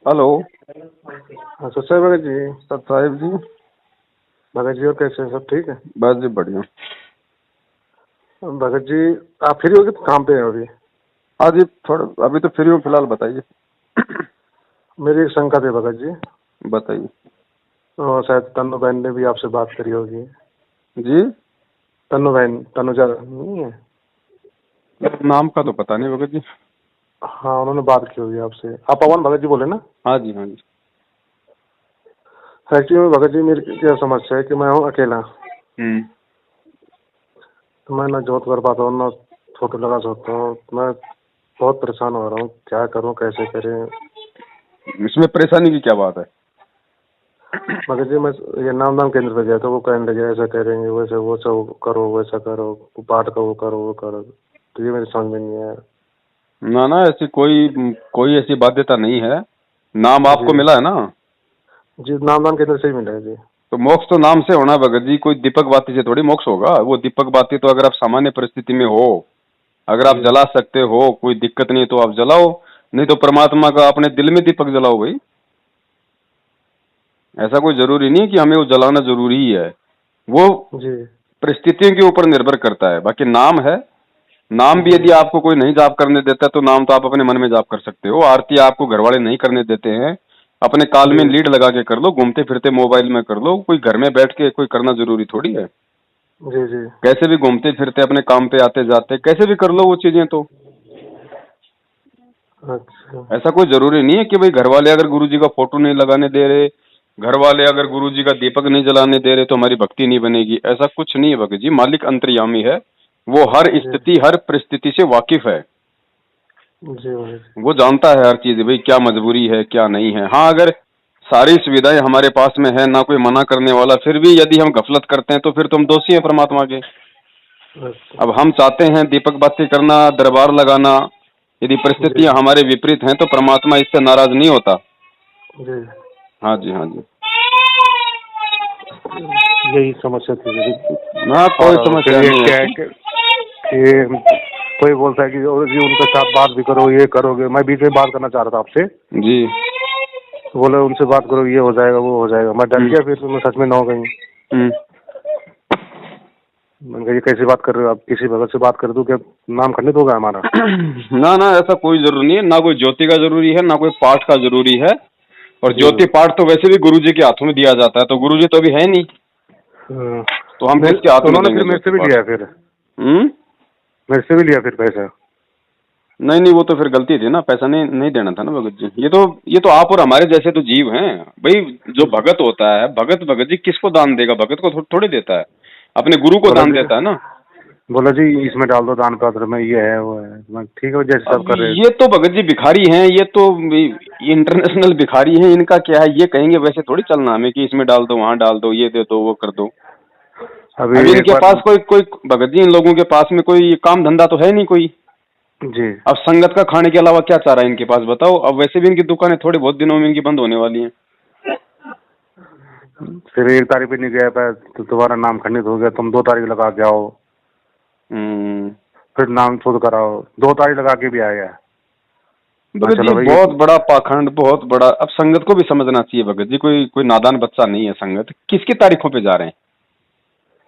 Hello. हाँ sir Bhagat ji. सब साहिब जी। भगत जी और कैसे हैं, सब ठीक है? बस जी बढ़िया। भगत जी आप फ्री हो गए, काम पे हैं अभी? हाँ जी, थोड़ा अभी तो फ्री हूँ फिलहाल, बताइए। मेरी एक शंका थी भगत जी, बताइए और शायद तन्नू बहन ने भी आपसे बात करी होगी। जी। तन्नू बहन, तनुजा नहीं है? नाम का तो पता नहीं भगत जी। हाँ उन्होंने बात की होगी आपसे। आप पवन भगत जी बोले ना? हाँ जी हाँ जी। एक्चुअली भगत जी मेरी क्या समस्या है कि मैं हूँ अकेला, तो मैं ना जॉब कर पाता हूँ ना फोटो लगा सकता हूँ। मैं बहुत परेशान हो रहा हूँ, क्या करूँ कैसे करें? इसमें परेशानी की क्या बात है? भगत जी मैं ये नामदान केंद्र पे गया था, वो कहने लगे ऐसा करेंगे, वैसे वो सब करो, वैसा करो, पाठ का वो करो, वो करो। तो ये मेरी समझ में नहीं आया। ना ना, ऐसी कोई कोई ऐसी बाध्यता नहीं है। नाम जी आपको मिला है ना? जी, नामदान केंद्र से ही मिला है जी। तो मोक्ष तो नाम से होना भगत जी, कोई दीपक बाती से थोड़ी मोक्ष होगा। वो दीपक बाती तो अगर आप सामान्य परिस्थिति में हो, अगर आप जी जला सकते हो, कोई दिक्कत नहीं तो आप जलाओ, नहीं तो परमात्मा का अपने दिल में दीपक जलाओ भाई। ऐसा कोई जरूरी नहीं कि हमें वो जलाना जरूरी ही है। वो जी परिस्थितियों के ऊपर निर्भर करता है। बाकी नाम है, नाम भी जी यदि आपको कोई नहीं जाप करने देता तो नाम तो आप अपने मन में जाप कर सकते हो। आरती आपको घर वाले नहीं करने देते हैं, अपने काल जी में लीड लगा के कर लो, घूमते फिरते मोबाइल में कर लो। कोई घर में बैठ के कोई करना जरूरी थोड़ी है। जी जी। कैसे भी घूमते फिरते अपने काम पे आते जाते कैसे भी कर लो वो चीजें। तो अच्छा ऐसा कोई जरूरी नहीं है कि भाई घर वाले अगर गुरु जी का फोटो नहीं लगाने दे रहे, घर वाले अगर गुरु जी का दीपक नहीं जलाने दे रहे तो हमारी भक्ति नहीं बनेगी। ऐसा कुछ नहीं है भगत जी। मालिक अंतर्यामी है, वो हर जी स्थिति हर परिस्थिति से वाकिफ है। जी भाई। वो जानता है हर चीज, भाई क्या मजबूरी है क्या नहीं है। हाँ, अगर सारी सुविधाएं हमारे पास में है, ना कोई मना करने वाला, फिर भी यदि हम गफलत करते हैं तो फिर तो हम दोषी हैं परमात्मा के। अच्छा। अब हम चाहते हैं दीपक बाती करना, दरबार लगाना, यदि जी परिस्थितियां हमारे विपरीत हैं तो परमात्मा इससे नाराज नहीं होता। जी। हाँ जी हाँ जी। यही समस्या थी मेरी। ना कोई और फिर समस्या ये नहीं है क्या है ऐसी। कि कोई बोलता है कि और जी उनके साथ बात भी करो, ये करोगे। मैं बीच में बात करना चाह रहा था आपसे, जी। तो बोले उनसे बात करो, ये हो जाएगा वो हो जाएगा। मैं डर हम्म। गया, फिर तो मैं सच में ना हो गई। हम्म। मैंने कहा ये कैसी बात कर रहे हो आप, किसी भगत से बात कर दूं क्या नाम खंडित होगा हमारा? ना ना, ऐसा कोई जरूरी नहीं है। ना कोई ज्योति का जरूरी है, ना कोई पाठ का जरूरी है। और जी। ज्योति पाठ तो वैसे भी गुरु जी के हाथों में दिया जाता है, तो गुरु जी तो अभी है नहीं, हाँ। तो हम नहीं, किसके हाथ में उन्होंने देंगे फिर मेरे ज्योति से भी पाठ। लिया, फिर हम्म। मेरे से भी लिया फिर पैसा। नहीं नहीं, वो तो फिर गलती थी ना, पैसा नहीं नहीं देना था ना भगत जी। ये तो आप और हमारे जैसे तो जीव हैं भाई। जो भगत होता है, भगत जी किसको दान देगा? भगत को थोड़ी देता है, अपने गुरु को बोला दान जी, देता है ना। बोला जी इसमें डाल दो दान पात्र में, ये है वो है। मैं ठीक है जैसे सब अब कर रहे हैं। ये तो भगत जी भिखारी हैं, ये तो इंटरनेशनल भिखारी हैं। इनका क्या है, ये कहेंगे वैसे थोड़ी चलना हमें कि इसमें डाल दो, वहां डाल दो, ये दे दो, वो कर दो। अभी अब एक इनके बार पास कोई कोई भगत जी, इन लोगों के पास में कोई काम धंधा तो है नहीं कोई। जी, अब संगत का खाने के अलावा क्या चाह रहा है इनके पास बताओ? अब वैसे भी इनकी दुकानें थोड़े बहुत दिनों में इनकी बंद होने वाली हैं। फिर 1 तारीख पे नहीं गया था तो दोबारा नाम खंडित हो गया। तुम 2 तारीख लगा के आओ, हम्म। फिर नाम शुद्ध कराओ। 2 तारीख लगा के भी आया। मैं भगत जी चलो भाई ये। बहुत बड़ा पाखंड, बहुत बड़ा। अब संगत को भी समझना चाहिए भगत जी, कोई कोई नादान बच्चा नहीं है। संगत किसकी तारीखों पे जा रहे हैं?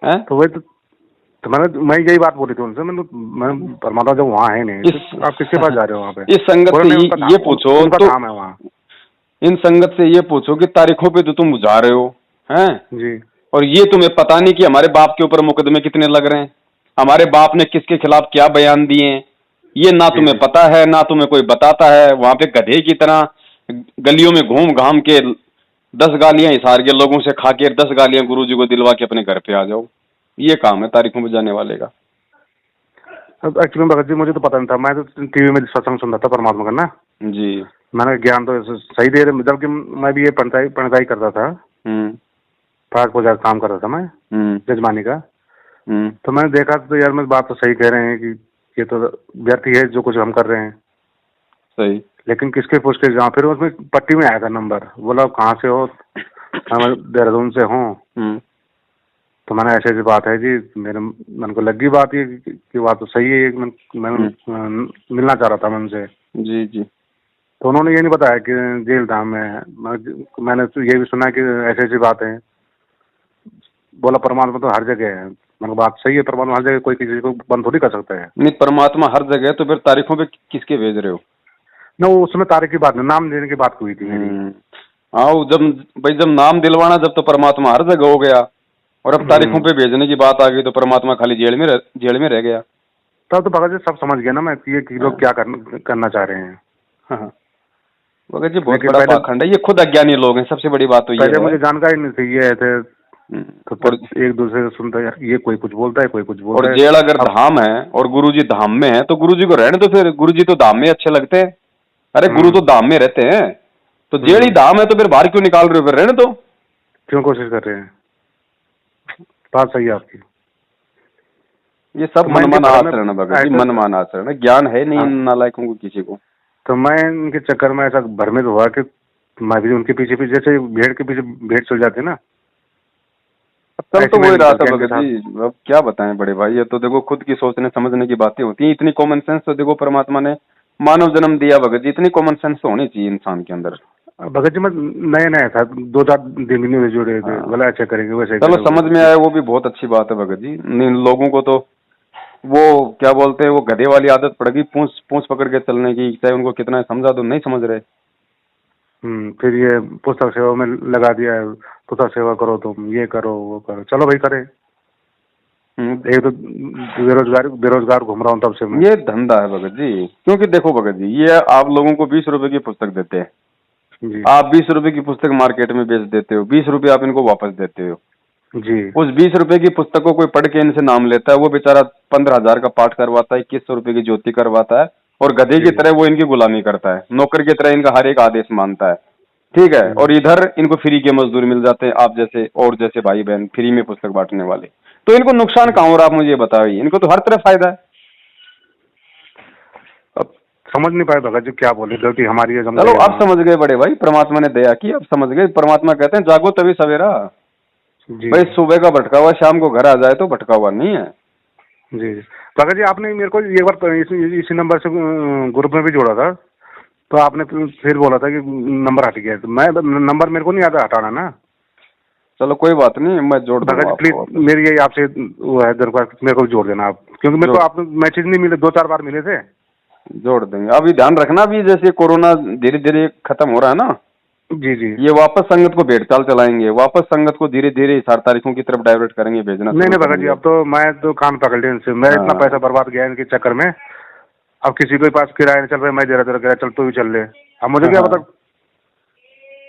तो वही तो मैं यही बात बोली थी उनसे। मैं परमात्मा जब वहाँ है नहीं इस तो आप किसके पास जा रहे हो वहाँ पे? इस संगत बोला से नहीं, उनका ये धाम पूछो उनका तो, धाम है वहाँ। इन संगत से ये पूछो कि तारीखों पे तो तुम जा रहे हो हैं, जी और ये तुम्हें पता नहीं कि हमारे बाप के ऊपर मुकदमे कितने लग रहे हैं, हमारे बाप ने किसके खिलाफ क्या बयान दिए हैं। ये ना जी तुम्हें जी पता है, ना तुम्हें कोई बताता है। वहां पे गधे की तरह गलियों में घूम घाम के 10 गालियां हिसार के लोगों से खा के 10 गालियां गुरु जी को दिलवा के अपने घर पे आ जाओ। ये काम है तारीखों में जाने वाले का। अब एक्चुअली भगत जी मुझे तो पता नहीं था। मैं तो टीवी में सत्संग सुन रहा था परमात्मा का ना। जी। मैंने ज्ञान तो सही दे रहे, जबकि मैं भी ये पंडिताई करता था, हम्म। पाठ पूजा का काम करता था मैं, हम्म। जजमानी का। हम्म। तो मैंने देखा तो यार मैं बात तो सही कह रहे हैं कि ये तो व्यर्थ ही है जो कुछ हम कर रहे हैं। सही। लेकिन किसके पूछ के जहाँ, फिर उसमें पट्टी में आया था नंबर। बोला आप कहाँ से हो? मैं देहरादून से हूँ। हम्म। तो मैंने ऐसे ऐसी बात है जी, मेरे मन को लगी बात ये कि बात तो सही है। मैं मिलना चाह रहा था मैं उनसे। जी जी। तो उन्होंने ये नहीं बताया कि जेल धाम में है। मैंने तो ये भी सुना कि ऐसी ऐसी बात है। बोला परमात्मा तो हर जगह है। मैंने बात सही है, परमात्मा हर जगह, कोई किसी को बंद थोड़ी कर सकता है। नहीं, परमात्मा हर जगह है तो फिर तारीखों पे किसके भेज रहे हो? ना वो उसमें तारीख की बात नहीं, नाम देने की बात हुई थी मेरी। हाँ, वो जब भाई जब नाम दिलवाना, जब तो परमात्मा हर जगह हो गया, और अब तारीखों पे भेजने की बात आ गई तो परमात्मा खाली जेल में रह गया। तब तो भगत जी सब समझ गया ना मैं कि ये लोग क्या करना चाह रहे हैं। हाँ, भगत जी बहुत लेकिन बड़ा पहले पाखंड है, ये खुद अज्ञानी लोग हैं, सबसे बड़ी बात तो ये पहले है। मुझे जानकारी नहीं थी, ये थे तो और एक दूसरे से सुनता यार, ये कोई कुछ बोलता है, कोई कुछ बोलता और है। जेल अगर अब धाम है और गुरुजी धाम में है तो गुरुजी को रहने तो, फिर गुरुजी तो धाम में अच्छे लगते हैं। अरे गुरु तो धाम में रहते हैं, तो जेल ही धाम है तो फिर बाहर क्यों निकाल रहे हो? फिर रहने दो। क्यों कोशिश कर रहे हैं? बात सही है आपकी। ये सब तो मैं इनके मनमाना बारे में आचरण है भगत जी, ऐसा, मनमाना आचरण है, ज्ञान है नहीं हाँ, इन नालायकों को किसी को। तो मैं इनके चक्कर में ऐसा भ्रमित हुआ कि मैं भी उनके पीछे पीछे, जैसे भेड़ के पीछे भेड़ चल जाती है ना, अब चल ऐसे तो मैं वही रहा निकल था गया इनके भगत साथ। जी, अब क्या बताएं बड़े भाई, ये तो देखो खुद की सोचने समझने की बातें होती हैं। इतनी कॉमन सेंस तो देखो परमात्मा ने मानव जन्म दिया भगत जी, इतनी कॉमन सेंस तो होनी चाहिए इंसान के अंदर। भगत जी मैं नया नया था, 2-4 दिन भी नहीं जुड़े थे, हाँ, बोला अच्छा करेंगे वैसे चलो करेंगे। समझ में आया, वो भी बहुत अच्छी बात है भगत जी। इन लोगों को तो वो क्या बोलते हैं, वो गधे वाली आदत पड़ गई, पूंछ पूंछ पकड़ के चलने की, चाहे उनको कितना समझा दो नहीं समझ रहे। फिर ये पुस्तक सेवा में लगा दिया है, पुस्तक सेवा करो, तुम ये करो वो करो, चलो भाई करें। एक तो बेरोजगार घूम रहा हूँ तब से मैं। ये धंधा है भगत जी, क्योंकि देखो भगत जी, ये आप लोगों को 20 रुपए की पुस्तक देते हैं, जी आप 20 रुपए की पुस्तक मार्केट में बेच देते हो, 20 रुपए आप इनको वापस देते हो। जी उस 20 रुपए की पुस्तक को कोई पढ़ के इनसे नाम लेता है, वो बेचारा 15,000 का पाठ करवाता है, 2100 रुपए की ज्योति करवाता है, और गधे की जी तरह वो इनकी गुलामी करता है, नौकर की तरह इनका हर एक आदेश मानता है। ठीक है, और इधर इनको फ्री के मजदूर मिल जाते हैं, आप जैसे और जैसे भाई बहन फ्री में पुस्तक बांटने वाले। तो इनको नुकसान कहाँ हो रहा, आप मुझे बताइए, इनको तो हर तरफ फायदा है। अब समझ नहीं पाए भगत जी क्या बोले, गलती हमारी है। चलो अब समझ गए बड़े भाई, परमात्मा ने दया की, अब समझ गए। परमात्मा कहते हैं जागो तभी सवेरा। जी भाई सुबह का भटका हुआ शाम को घर आ जाए तो भटका हुआ नहीं है। जी भगत जी आपने मेरे को एक बार इसी नंबर से ग्रुप में भी जोड़ा था, तो आपने फिर बोला था कि नंबर हट गया है। तो मैं नंबर मेरे को नहीं आता हटाना ना। चलो कोई बात नहीं, मैं जोड़ भगत दूंगा जी आपको। प्लीज मेरी यही आपसे वो है दरख्वास्त, मेरे को भी जोड़ देना आप, क्योंकि मेरे को आप मैसेज नहीं मिले, 2-4 बार मिले थे। जोड़ देंगे। अभी ध्यान रखना, भी जैसे कोरोना धीरे धीरे खत्म हो रहा है ना, जी जी ये वापस संगत को भेड़चाल चलाएंगे, वापस संगत को धीरे धीरे 4 तारीखों की तरफ डाइवर्ट करेंगे, भेजना नहीं शुरू नहीं भगत जी, करेंगे। अब तो मैं तो कान पकड़ लिया इनसे, मैं इतना हाँ। पैसा बर्बाद गया इनके चक्कर में। अब किसी के पास किराया नहीं चल रहा, मैं दे रहा तेरा किराया, चल तू भी चल ले। अब मुझे क्या हाँ। पता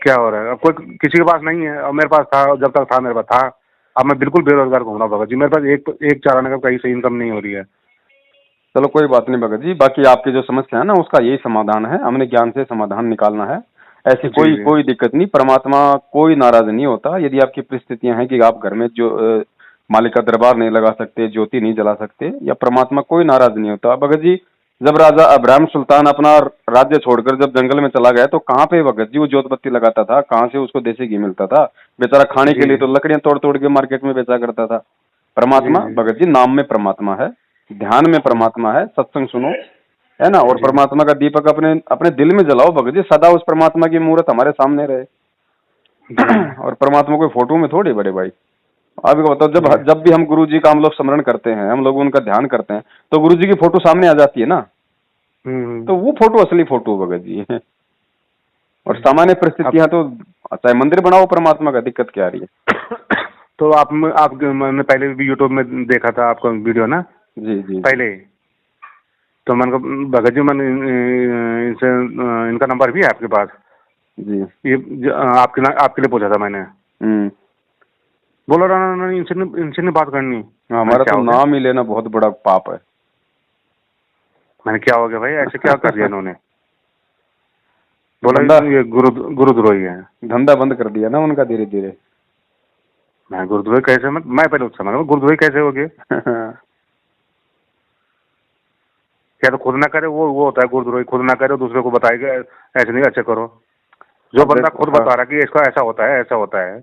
क्या हो रहा है। अब कोई किसी के पास नहीं है, अब मेरे पास था, जब तक था मेरे पास था। अब मैं बिल्कुल बेरोजगार घूम रहा हूँ भगत जी, मेरे पास एक चाराने का कहीं से इनकम नहीं हो रही है। चलो कोई बात नहीं भगत जी, बाकी आपकी जो समस्या है ना उसका यही समाधान है, हमने ज्ञान से समाधान निकालना है। ऐसी जी जी कोई दिक्कत नहीं, परमात्मा कोई नाराज नहीं होता। यदि आपकी परिस्थितियां हैं कि आप घर में जो मालिक का दरबार नहीं लगा सकते, ज्योति नहीं जला सकते, या परमात्मा कोई नाराज नहीं होता। भगत जी जब राजा अब्राहम सुल्तान अपना राज्य छोड़कर जब जंगल में चला गया तो कहाँ पे भगत जी वो ज्योत बत्ती लगाता था, कहाँ से उसको देसी घी मिलता था? बेचारा खाने के जी लिए तो लकड़ियां तोड़ तोड़ के मार्केट में बेचा करता था। जी परमात्मा जी भगत जी नाम में परमात्मा है, ध्यान में परमात्मा है, सत्संग सुनो, है ना, और जी परमात्मा का दीपक अपने अपने दिल में जलाओ भगत जी, सदा उस परमात्मा की मूर्त हमारे सामने रहे। जी और परमात्मा कोई फोटो में थोड़ी बड़े भाई। आपको बताओ, जब जी जब भी हम गुरु जी का हम लोग स्मरण करते हैं, हम लोग उनका ध्यान करते हैं, तो गुरु जी की फोटो सामने आ जाती है ना, तो वो फोटो असली फोटो भगत जी है। और सामान्य परिस्थितियां तो चाहे मंदिर बनाओ परमात्मा का, दिक्कत क्या आ रही है? तो आप मैंने पहले भी यूट्यूब में देखा था आपका वीडियो ना, जी जी पहले। तो मैंने कहा भगत जी, मैंने इनसे इनका नंबर भी है आपके पास? जी। ये आपके लिए पूछा था मैंने। बोला ना इनसे नहीं बात करनी। हमारा तो नाम ही लेना बहुत बड़ा पाप है। मैंने क्या हो गया भाई, ऐसे क्या कर दिया इन्होंने? बोला ये गुरुद्रोही है। धंधा बंद कर दिया ना उनका धीरे धीरे। मैं गुरुद्रोही कैसे, मैं पहले उससे मैं गुरुद्रोही कैसे हो गया? क्या तो खुद ना करे वो होता है गुरुद्रोही, खुद ना करे दूसरे को बताएगा ऐसे नहीं, अच्छा करो। जो बंदा खुद बता रहा है कि इसका ऐसा होता है ऐसा होता है,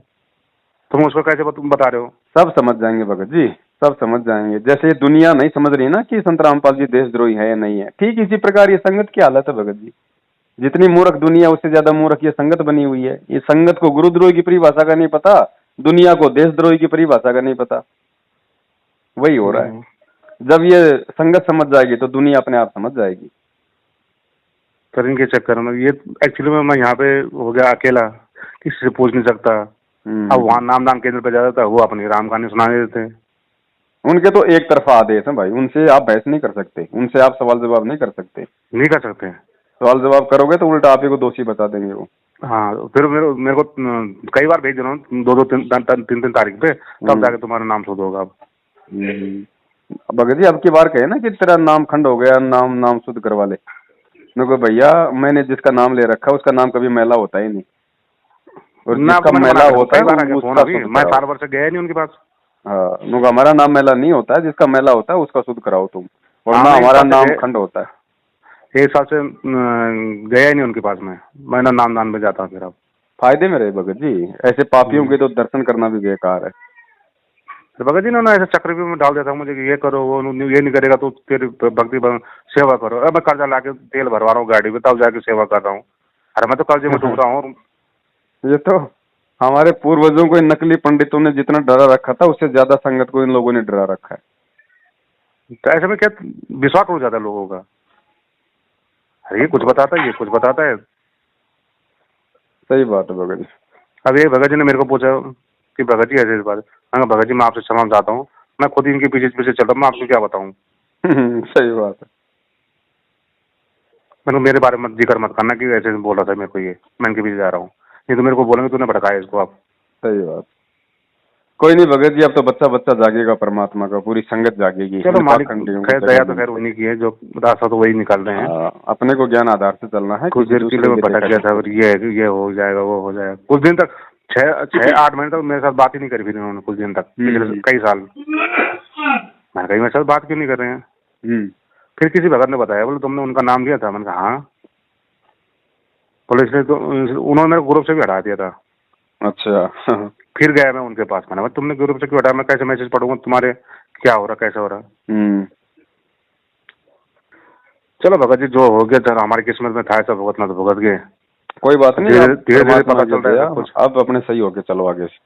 तुम उसको कैसे बता रहे हो? सब समझ जाएंगे भगत जी, सब समझ जाएंगे। जैसे दुनिया नहीं समझ रही ना कि संत रामपाल जी देशद्रोही है या नहीं है, ठीक इसी प्रकार ये संगत की हालत है भगत जी। जितनी मूर्ख दुनिया उससे ज्यादा मूर्ख ये संगत बनी हुई है। ये संगत को गुरुद्रोही की परिभाषा का नहीं पता, दुनिया को देशद्रोही की परिभाषा का नहीं पता। वही हो रहा है। जब ये संगत समझ जाएगी तो दुनिया अपने आप समझ जाएगी। पर इनके चक्कर में ये एक्चुअली में मैं यहाँ पे हो गया अकेला, किसी से पूछ नहीं सकता। अब वहाँ नाम दान केंद्र पे जाता था, वो अपनी राम कहानी सुनाने देते। उनके तो एक तरफा आदेश है भाई, उनसे आप बहस नहीं कर सकते, उनसे आप सवाल जवाब नहीं कर सकते। नहीं कर सकते। सवाल जवाब करोगे तो उल्टा आप ही को दोषी बता देंगे वो। हाँ, फिर मेरे को कई बार भेज देना, 2-3 तारीख पे, तब जाके तुम्हारा नाम शुद्ध होगा। भगत जी अब की बार कहे ना कि तेरा नाम खंड हो गया, नाम शुद्ध करवा ले। मैं को भैया मैंने जिसका नाम ले रखा है उसका नाम कभी मैला होता ही नहीं, और जिसका मैला होता है मैं साल भर से गया नहीं उनके पास। हाँ, हमारा नाम मैला नहीं होता है, जिसका मैला होता है उसका शुद्ध कराओ तुम, और ना हमारा नाम खंड होता है। 1 साल से गया ही नहीं उनके पास मैं ना नाम दान में जाता हूँ। फिर अब फायदे में रहे भगत जी, ऐसे पापियों के तो दर्शन करना भी बेकार है। तो भगत जी ने ऐसे चक्र भी में डाल दिया था मुझे कि ये करो, वो ये नहीं करेगा तो फिर भक्ति सेवा करो। अब मैं कर्जा लाके तेल भरवा रहा हूँ गाड़ी में, तब जाके सेवा कर रहा हूँ। अरे मैं तो कर्जे में डूब रहा हूँ। ये तो हमारे पूर्वजों को इन नकली पंडितों ने जितना डरा रखा था उससे ज्यादा संगत को इन लोगों ने डरा रखा है। तो ऐसे में क्या विश्वास हो जाता है लोगों का। अरे ये कुछ बताता है, ये कुछ बताता है। सही बात है भगत जी। अब ये भगत जी ने मेरे को पूछा कि भगत जी ऐसे बात, मैं भगत जी मैं आपसे क्षमा चाहता हूँ, मैं खुद इनके पीछे पीछे चल रहा हूँ, मैं आपको क्या बताऊँ। सही बात है। मैंने मेरे बारे में जिक्र मत करना कि ऐसे बोल रहा था मेरे को, ये मैं इनके पीछे जा रहा हूँ, नहीं तो मेरे को बोलेंगे तूने भड़काया इसको। आप सही बात। कोई नहीं भगत जी, अब तो बच्चा बच्चा जागेगा परमात्मा का, पूरी संगत जागेगी। चलो मालिक खैर दया तो खैर उन्हीं की है, जो रास्ता तो वही निकाल रहे हैं। अपने को ज्ञान आधार से चलना है। कुछ देर के लिए मैं भटक गया था, ये हो जाएगा वो हो जाएगा। कुछ दिन तक 6-8 महीने तक मेरे साथ बात ही नहीं करी फिर इन्होंने, कुछ दिन तक, पिछले कई साल। मैंने कहा मेरे साथ बात क्यों नहीं कर रहे हैं। फिर किसी भगत ने बताया, बोले तुमने उनका नाम लिया था। मैंने कहा हाँ। बोले इसलिए तो उन्होंने मेरे ग्रुप से भी हटा दिया था। अच्छा। फिर गया मैं उनके पास, मैंने तुमने ग्रुप से क्यों हटाया, मैं कैसे मैसेज पढ़ूंगा तुम्हारे, क्या हो रहा कैसे हो रहा। चलो भगत जी जो हो गया चलो, हमारी किस्मत में था ऐसा भुगतना तो भुगत गए। कोई बात नहीं, धीरे धीरे पता चल रहा है कुछ। अब अपने सही होके चलो आगे से।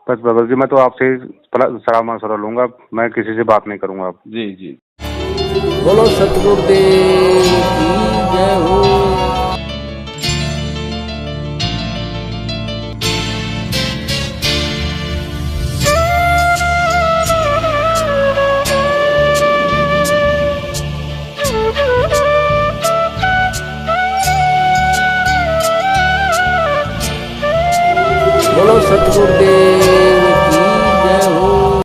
बस भगत जी मैं तो आपसे सलाह मशवरा लूंगा, मैं किसी से बात नहीं करूंगा अब। जी जी। बोलो सतगुरुदेव की जय हो। बोलो सतगुरुदेव